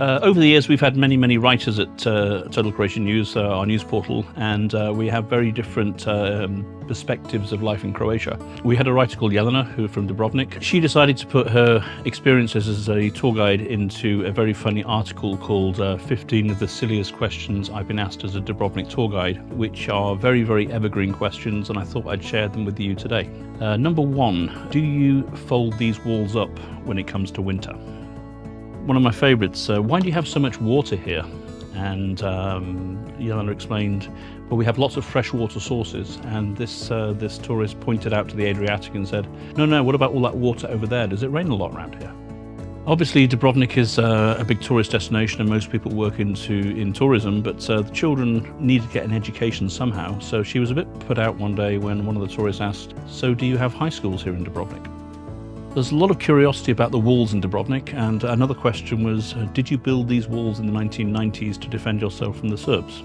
Over the years, we've had many writers at Total Croatian News, our news portal, and we have very different perspectives of life in Croatia. We had a writer called Jelena, who from Dubrovnik. She decided to put her experiences as a tour guide into a very funny article called 15 of the Silliest Questions I've Been Asked as a Dubrovnik Tour Guide, which are very evergreen questions, and I thought I'd share them with you today. Number one, do you fold these walls up when it comes to winter? One of my favourites, why do you have so much water here? And Jelena explained, well, we have lots of freshwater sources, and this tourist pointed out to the Adriatic and said, no, what about all that water over there? Does it rain a lot around here? Obviously, Dubrovnik is a big tourist destination and most people work in tourism, but the children need to get an education somehow, so she was a bit put out one day when one of the tourists asked, so do you have high schools here in Dubrovnik? There's a lot of curiosity about the walls in Dubrovnik, and another question was, did you build these walls in the 1990s to defend yourself from the Serbs?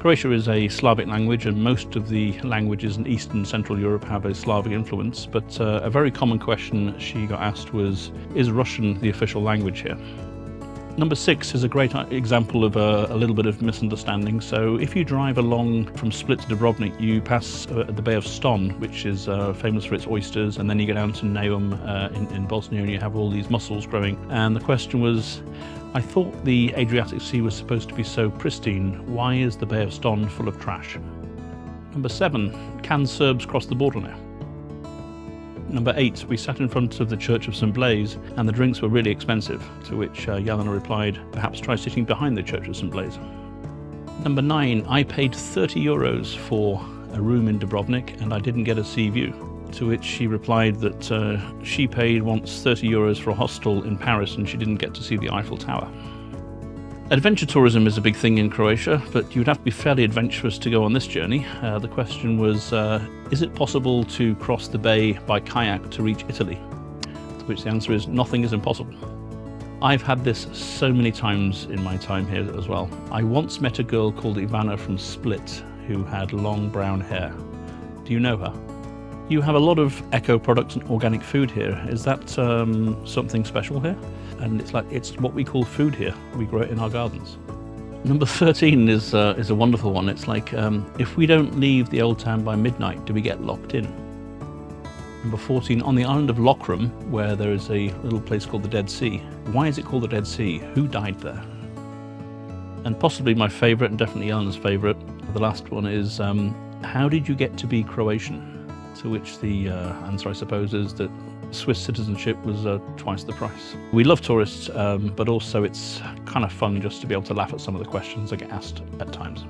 Croatia is a Slavic language, and most of the languages in Eastern and Central Europe have a Slavic influence, but a very common question she got asked was, is Russian the official language here? Number 6 is a great example of a little bit of misunderstanding. So if you drive along from Split to Dubrovnik, you pass the Bay of Ston, which is famous for its oysters, and then you go down to Neum in Bosnia and you have all these mussels growing. And the question was, I thought the Adriatic Sea was supposed to be so pristine. Why is the Bay of Ston full of trash? Number 7, can Serbs cross the border now? Number 8, we sat in front of the Church of St. Blaise and the drinks were really expensive, to which Jelena replied, perhaps try sitting behind the Church of St. Blaise. Number 9, I paid 30 euros for a room in Dubrovnik and I didn't get a sea view, to which she replied that she paid once 30 euros for a hostel in Paris and she didn't get to see the Eiffel Tower. Adventure tourism is a big thing in Croatia, but you'd have to be fairly adventurous to go on this journey. The question was, is it possible to cross the bay by kayak to reach Italy? To which the answer is, nothing is impossible. I've had this so many times in my time here as well. I once met a girl called Ivana from Split who had long brown hair. Do you know her? You have a lot of eco products and organic food here. Is that something special here? And it's what we call food here. We grow it in our gardens. Number 13 is a wonderful one. It's like, if we don't leave the old town by midnight, do we get locked in? Number 14, on the island of Lokrum, where there is a little place called the Dead Sea. Why is it called the Dead Sea? Who died there? And possibly my favourite, and definitely Elena's favourite, the last one is, how did you get to be Croatian? To which the answer, I suppose, is that Swiss citizenship was twice the price. We love tourists, but also it's kind of fun just to be able to laugh at some of the questions I get asked at times.